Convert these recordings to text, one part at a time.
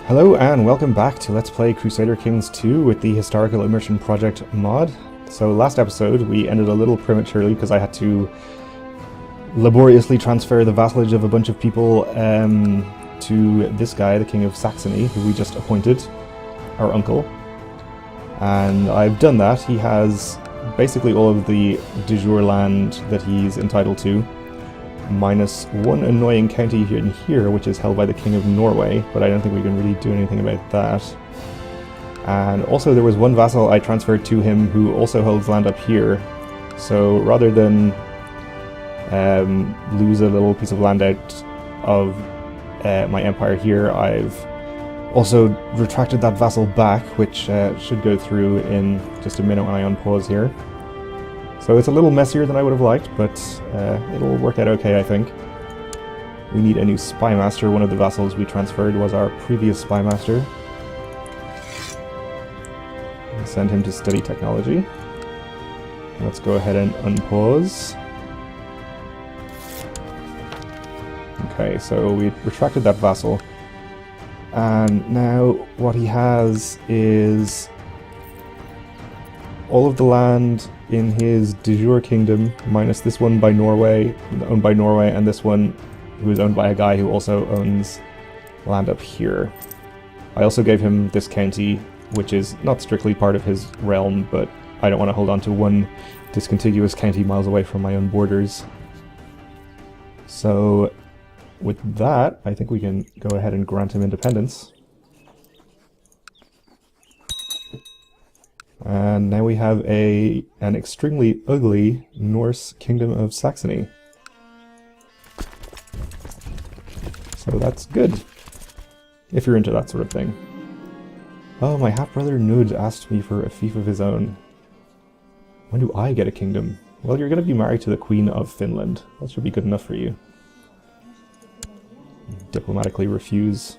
Hello and welcome back to Let's Play Crusader Kings 2 with the Historical Immersion Project mod. So last episode we ended a little prematurely because I had to laboriously transfer the vassalage of a bunch of people to this guy, the King of Saxony, who we just appointed, our uncle. And I've done that. He has basically all of the de jure land that he's entitled to, minus one annoying county here in here, which is held by the King of Norway, but I don't think we can really do anything about that. And also there was one vassal I transferred to him who also holds land up here, so rather than lose a little piece of land out of my empire here, I've also retracted that vassal back, which should go through in just a minute when I unpause here. So it's a little messier than I would have liked, but it'll work out okay, I think. We need a new spy master. One of the vassals we transferred was our previous spy master. We'll send him to study technology. Let's go ahead and unpause. Okay, so we retracted that vassal. And now what he has is all of the land in his de jure kingdom, minus this one by Norway, owned by Norway, and this one who is owned by a guy who also owns land up here. I also gave him this county, which is not strictly part of his realm, but I don't want to hold on to one discontiguous county miles away from my own borders. So with that, I think we can go ahead and grant him independence. And now we have an extremely ugly Norse Kingdom of Saxony. So that's good, if you're into that sort of thing. Oh, my half-brother Nud asked me for a fief of his own. When do I get a kingdom? Well, you're going to be married to the Queen of Finland. That should be good enough for you. Diplomatically refuse.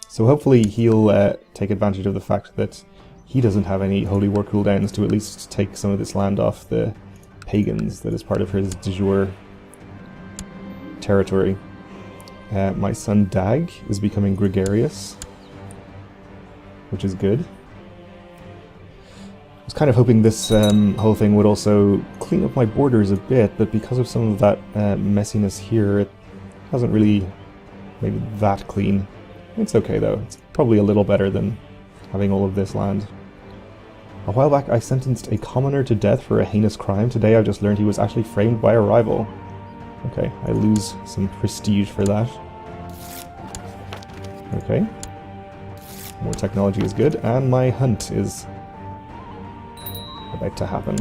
So hopefully he'll take advantage of the fact that he doesn't have any holy war cooldowns to at least take some of this land off the pagans that is part of his de jure territory. My son Dag is becoming gregarious, which is good. I was kind of hoping this whole thing would also clean up my borders a bit, but because of some of that messiness here, it hasn't really made it that clean. It's okay though. It's probably a little better than having all of this land. A while back I sentenced a commoner to death for a heinous crime. Today I just learned he was actually framed by a rival. Okay, I lose some prestige for that. Okay. More technology is good, and my hunt is about to happen.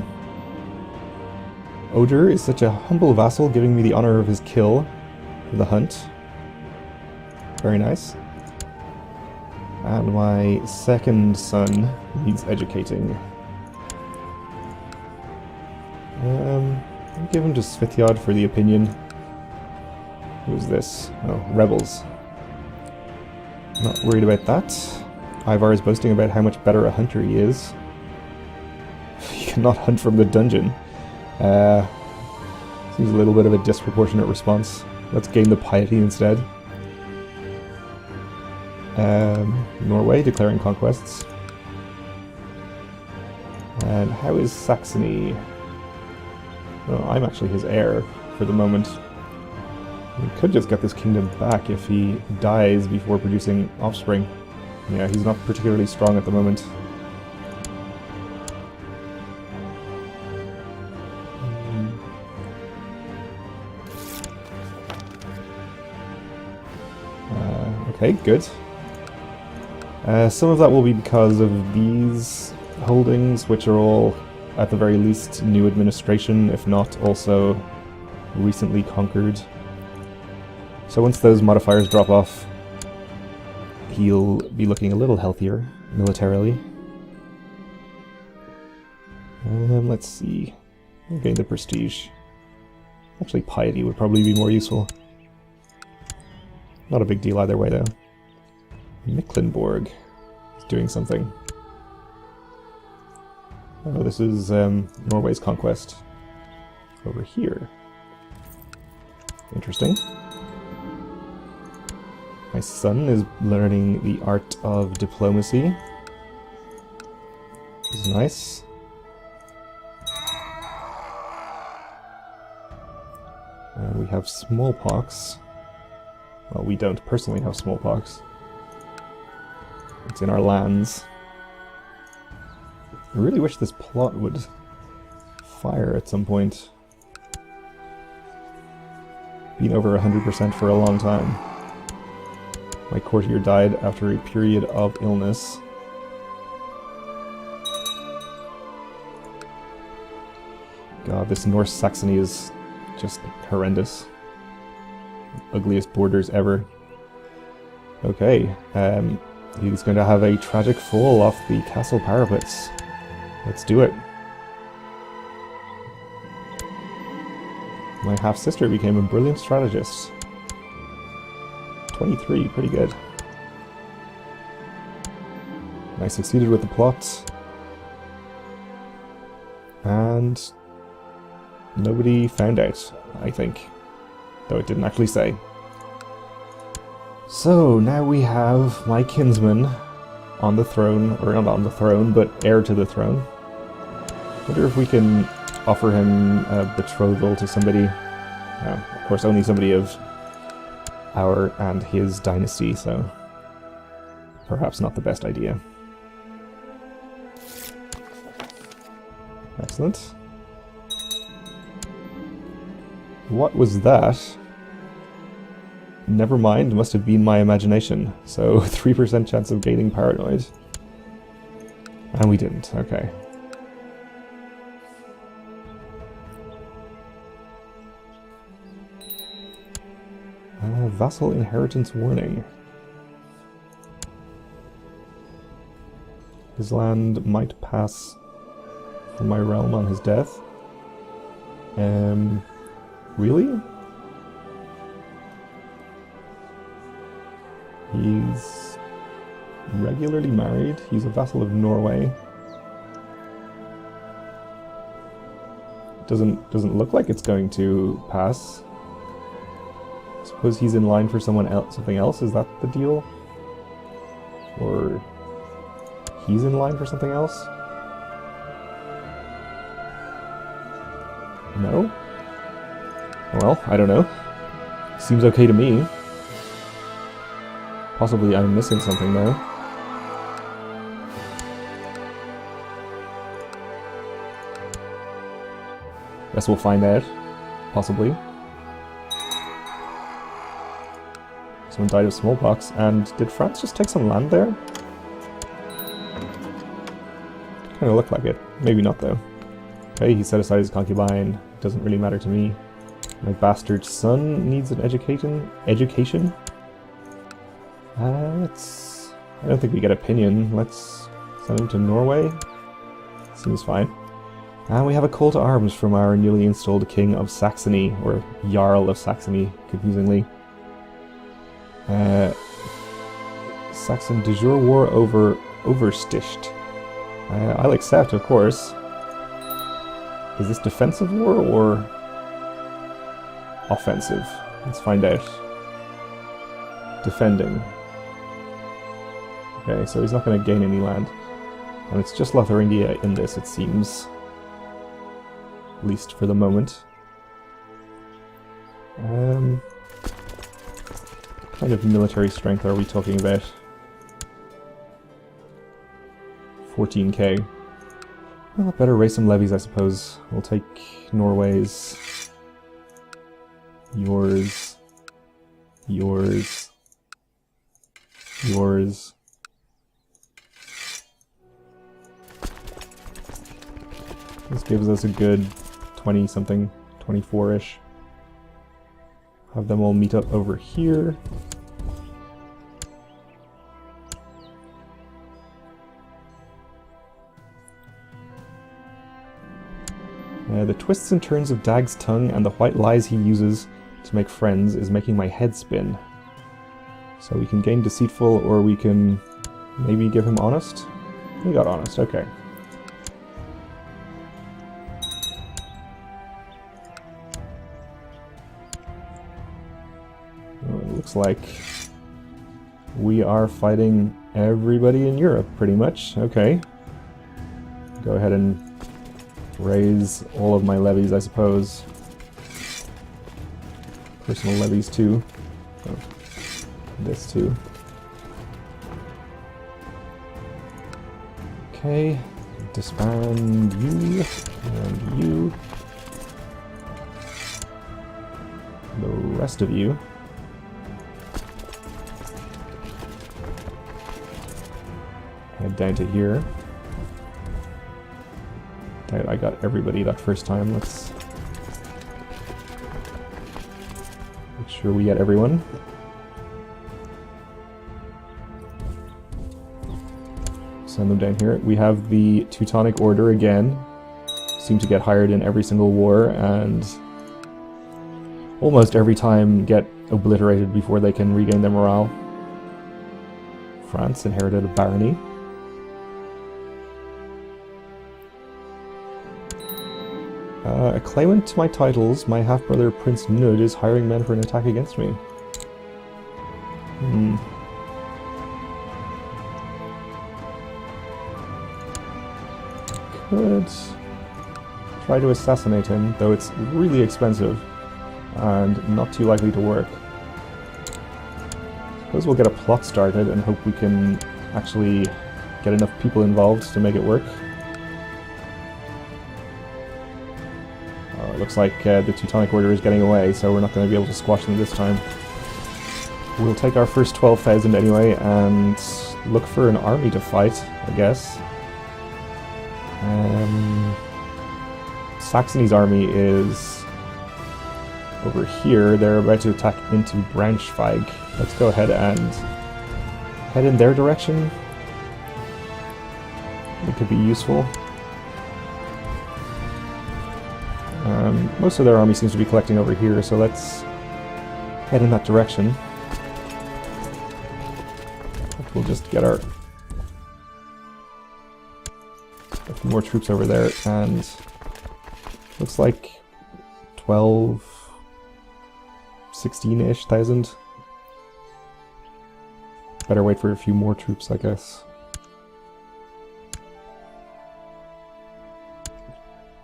Odr is such a humble vassal, giving me the honor of his kill for the hunt. Very nice. And my second son needs educating. I'll give him to Svithyod for the opinion. Who's this? Oh, rebels. Not worried about that. Ivar is boasting about how much better a hunter he is. He cannot hunt from the dungeon. Seems a little bit of a disproportionate response. Let's gain the piety instead. Norway declaring conquests. And how is Saxony? Oh, I'm actually his heir for the moment. We could just get this kingdom back if he dies before producing offspring. Yeah, he's not particularly strong at the moment. Okay, good. Some of that will be because of these holdings, which are all, at the very least, new administration, if not also recently conquered. So once those modifiers drop off, he'll be looking a little healthier militarily. Let's see. We'll gain the prestige. Actually, piety would probably be more useful. Not a big deal either way, though. Mecklenburg is doing something. Oh, this is Norway's conquest over here. Interesting. My son is learning the art of diplomacy. This is nice. We have smallpox. Well, we don't personally have smallpox. It's in our lands. I really wish this plot would fire at some point. Been over 100% for a long time. My courtier died after a period of illness. God, this Norse Saxony is just horrendous. Ugliest borders ever. Okay, he's going to have a tragic fall off the castle parapets. Let's do it. My half-sister became a brilliant strategist. 23, pretty good. I succeeded with the plot. And nobody found out, I think. Though it didn't actually say. So, now we have my kinsman on the throne, or not on the throne, but heir to the throne. Wonder if we can offer him a betrothal to somebody. Of course, only somebody of our and his dynasty, so perhaps not the best idea. Excellent. What was that? Never mind, must have been my imagination. So 3% chance of gaining paranoid. And we didn't, okay. Vassal inheritance warning. His land might pass from my realm on his death. Really? He's regularly married. He's a vassal of Norway. Doesn't look like it's going to pass. Suppose he's in line for someone else, something else? Is that the deal? Or he's in line for something else? No? Well, I don't know. Seems okay to me. Possibly I'm missing something though. Guess we'll find out. Possibly. Someone died of smallpox, and did France just take some land there? Kinda looked like it. Maybe not though. Okay, he set aside his concubine. Doesn't really matter to me. My bastard son needs an education? I don't think we get opinion. Let's send him to Norway. Seems fine. And we have a call to arms from our newly installed King of Saxony, or Jarl of Saxony, confusingly. Saxon de jure war over Oversticht. I'll accept, of course. Is this defensive war or offensive? Let's find out. Defending. Okay, so he's not going to gain any land. And it's just Lotharingia in this, it seems. At least for the moment. What kind of military strength are we talking about? 14k. Well, better raise some levies, I suppose. We'll take Norway's. Yours. Yours. Yours. This gives us a good 20-something, 24-ish. Have them all meet up over here. The twists and turns of Dag's tongue and the white lies he uses to make friends is making my head spin. So we can gain deceitful, or we can maybe give him honest? We got honest, okay. Well, it looks like we are fighting everybody in Europe, pretty much. Okay. Go ahead and raise all of my levies, I suppose. Personal levies, too. Oh, this, too. Okay. Disband you, and you. The rest of you. Head down to here. I got everybody that first time. Let's make sure we get everyone. Send them down here. We have the Teutonic Order again. Seem to get hired in every single war, and almost every time get obliterated before they can regain their morale. France inherited a barony. A claimant to my titles, my half-brother Prince Nud is hiring men for an attack against me. Could try to assassinate him, though it's really expensive and not too likely to work. Suppose we'll get a plot started and hope we can actually get enough people involved to make it work. It looks like the Teutonic Order is getting away, so we're not going to be able to squash them this time. We'll take our first 12,000 anyway and look for an army to fight, I guess. Saxony's army is over here. They're about to attack into Braunschweig. Let's go ahead and head in their direction. It could be useful. Most of their army seems to be collecting over here, so let's head in that direction. We'll just get a few more troops over there, and looks like 12, 16-ish thousand. Better wait for a few more troops, I guess.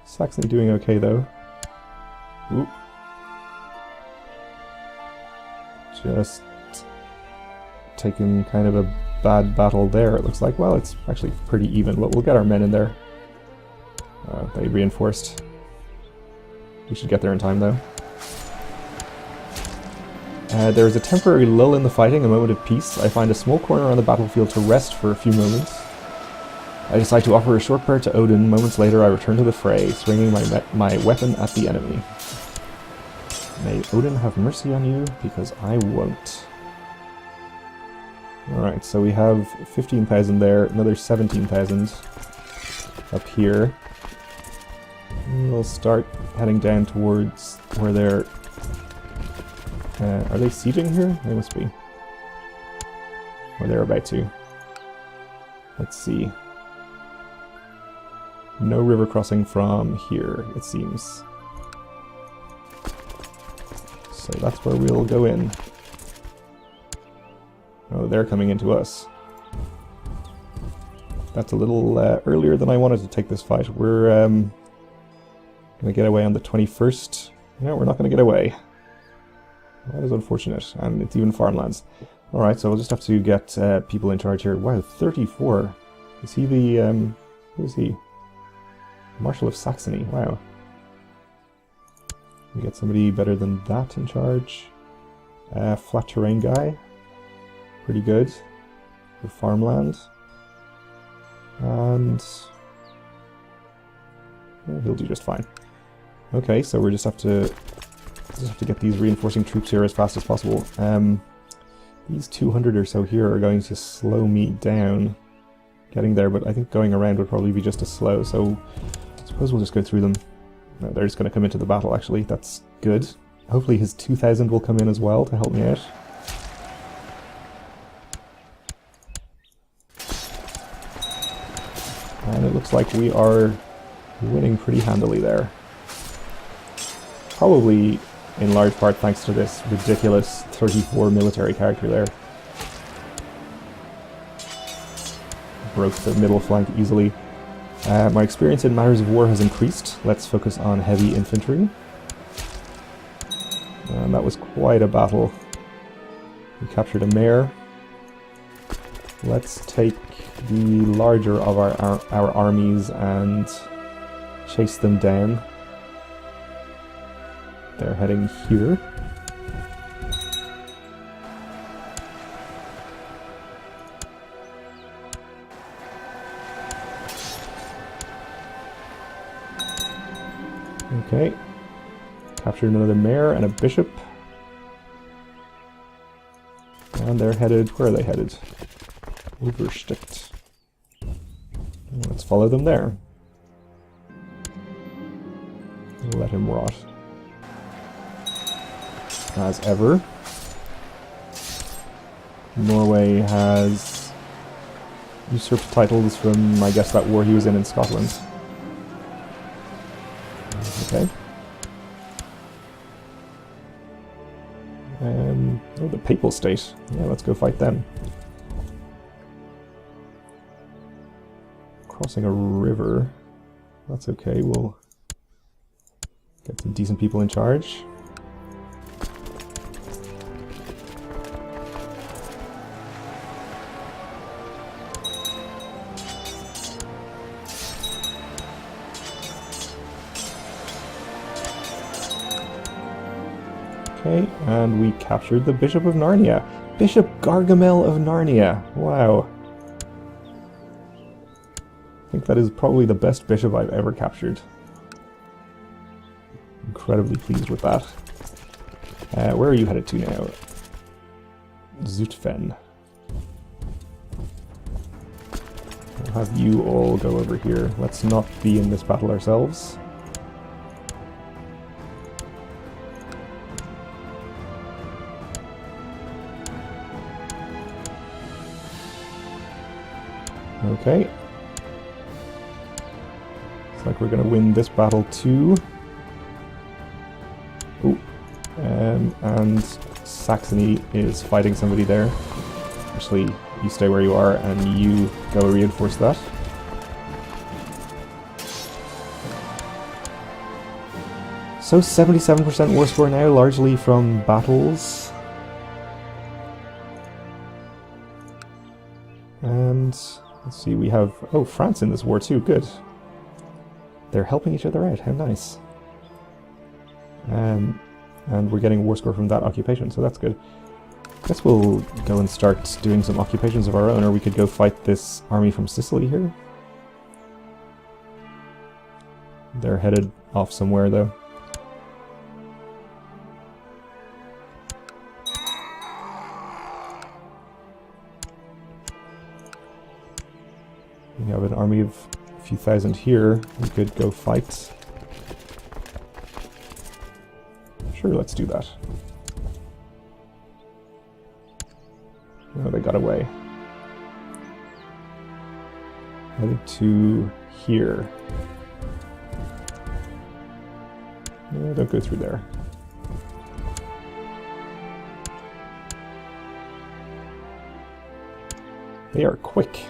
Saxony doing okay, though. Oop. Just taking kind of a bad battle there, it looks like. Well, it's actually pretty even, but we'll get our men in there. They reinforced. We should get there in time, though. There is a temporary lull in the fighting, a moment of peace. I find a small corner on the battlefield to rest for a few moments. I decide to offer a short prayer to Odin. Moments later, I return to the fray, swinging my weapon at the enemy. May Odin have mercy on you, because I won't. Alright, so we have 15,000 there, another 17,000 up here. And we'll start heading down towards where they're... are they sieging here? They must be. Or they're about to. Let's see. No river crossing from here, it seems. So that's where we'll go in. Oh, they're coming into us. That's a little earlier than I wanted to take this fight. We're going to get away on the 21st. No, we're not going to get away. That is unfortunate, and it's even farmlands. Alright, so we'll just have to get people in charge here. Wow, 34. Is he the... who is he? Marshal of Saxony, wow. We get somebody better than that in charge. Flat terrain guy. Pretty good. For farmland. And... yeah, he'll do just fine. Okay, so we just have to get these reinforcing troops here as fast as possible. These 200 or so here are going to slow me down getting there, but I think going around would probably be just as slow, so I suppose we'll just go through them. No, they're just going to come into the battle, actually. That's good. Hopefully his 2,000 will come in as well to help me out. And it looks like we are winning pretty handily there. Probably in large part thanks to this ridiculous 34 military character there. broke the middle flank easily. My experience in matters of war has increased. Let's focus on heavy infantry. And that was quite a battle. We captured a mare. Let's take the larger of our armies and chase them down. They're heading here. Okay. Captured another mayor and a bishop. And they're headed... where are they headed? Oversticht. Let's follow them there. Let him rot. As ever, Norway has usurped titles from, I guess, that war he was in Scotland. Okay. Oh, the Papal State. Yeah, let's go fight them. Crossing a river. That's okay, we'll get some decent people in charge. Okay, and we captured the Bishop of Narnia. Bishop Gargamel of Narnia. Wow. I think that is probably the best bishop I've ever captured. Incredibly pleased with that. Where are you headed to now? Zutphen. I'll have you all go over here. Let's not be in this battle ourselves. Okay. Looks like we're going to win this battle too. Ooh. And Saxony is fighting somebody there. Actually, you stay where you are and you go reinforce that. So 77% war score now, largely from battles. And let's see, we have, oh, France in this war too, good. They're helping each other out, how nice. And we're getting a war score from that occupation, so that's good. Guess we'll go and start doing some occupations of our own, or we could go fight this army from Sicily here. They're headed off somewhere though. We have an army of a few thousand here. We could go fight. Sure, let's do that. No, they got away. Headed to here. No, don't go through there. They are quick.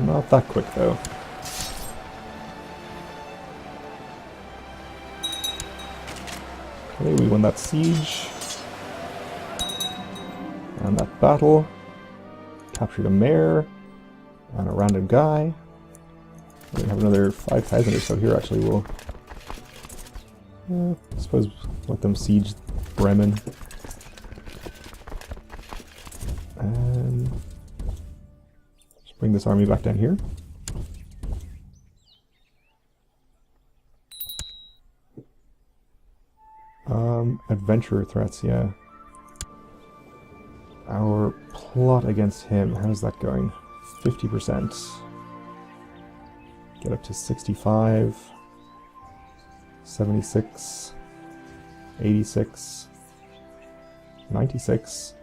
Not that quick, though. Okay, we won that siege. And that battle. Captured a mayor. And a random guy. We have another 5,000 or so here, actually. We'll... I suppose let them siege Bremen. And... bring this army back down here. Adventurer threats, yeah. Our plot against him, how's that going? 50%. Get up to 65. 76. 86. 96.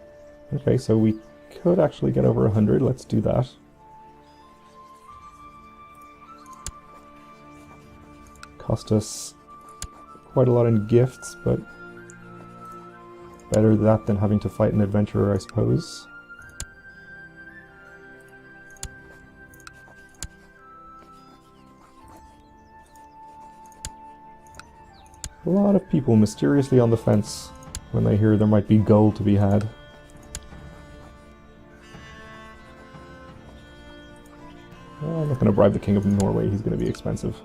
Okay, so we could actually get over 100. Let's do that. Cost us quite a lot in gifts, but better that than having to fight an adventurer, I suppose. A lot of people mysteriously on the fence when they hear there might be gold to be had. I'm not going to bribe the King of Norway, he's going to be expensive.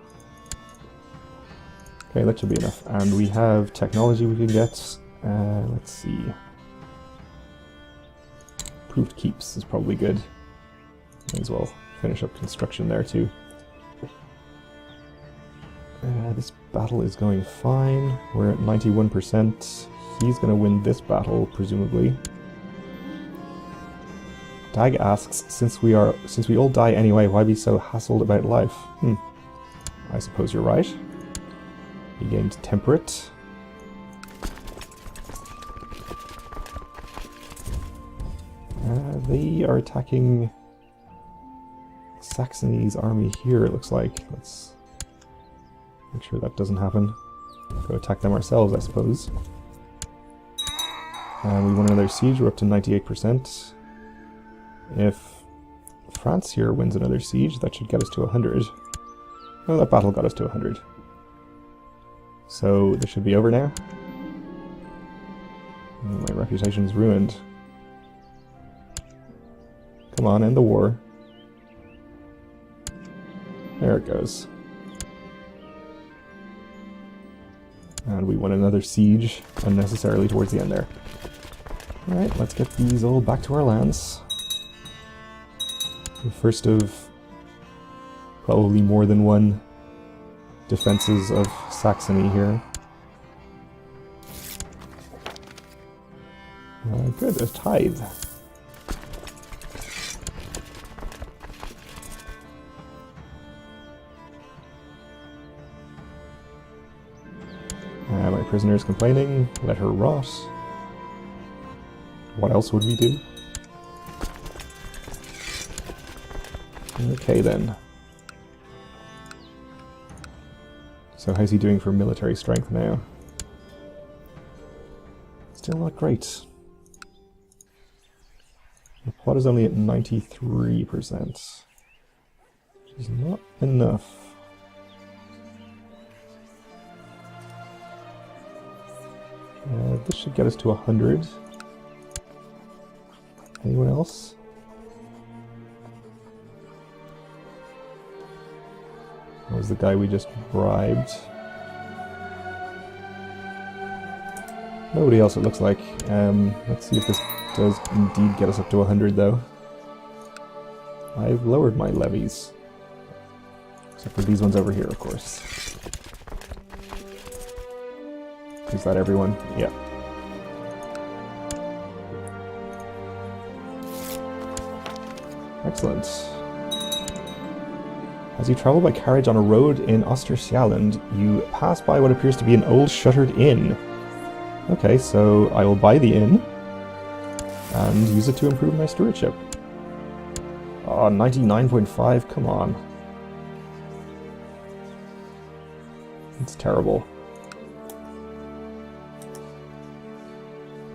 Okay, that should be enough. And we have technology we can get. Let's see. Improved keeps is probably good. May as well finish up construction there too. This battle is going fine. We're at 91%. He's going to win this battle, presumably. Dag asks, since we all die anyway, why be so hassled about life? I suppose you're right. He gained temperate. They are attacking Saxony's army here, it looks like. Let's make sure that doesn't happen. Go attack them ourselves, I suppose. We won another siege, we're up to 98%. If France here wins another siege, that should get us to 100. Oh, that battle got us to 100. So this should be over now. Oh, my reputation is ruined. Come on, end the war. There it goes. And we won another siege unnecessarily towards the end there. Alright, let's get these all back to our lands. The first of probably more than one defenses of Saxony here. Good, a tithe. My prisoner is complaining. Let her rot. What else would we do? Okay then. So how's he doing for military strength now? Still not great. The plot is only at 93%. Which is not enough. This should get us to 100. Anyone else? That was the guy we just bribed. Nobody else, it looks like. Let's see if this does indeed get us up to 100, though. I've lowered my levies. Except for these ones over here, of course. Is that everyone? Yeah. Excellent. As you travel by carriage on a road in Ostersjælland, you pass by what appears to be an old shuttered inn. Okay, so I will buy the inn and use it to improve my stewardship. Oh, 99.5, come on. It's terrible.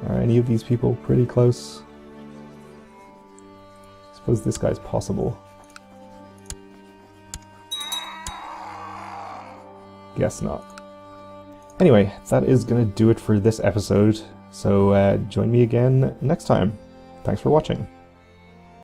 Are any of these people pretty close? I suppose this guy's possible. Guess not. Anyway, that is going to do it for this episode, so join me again next time. Thanks for watching.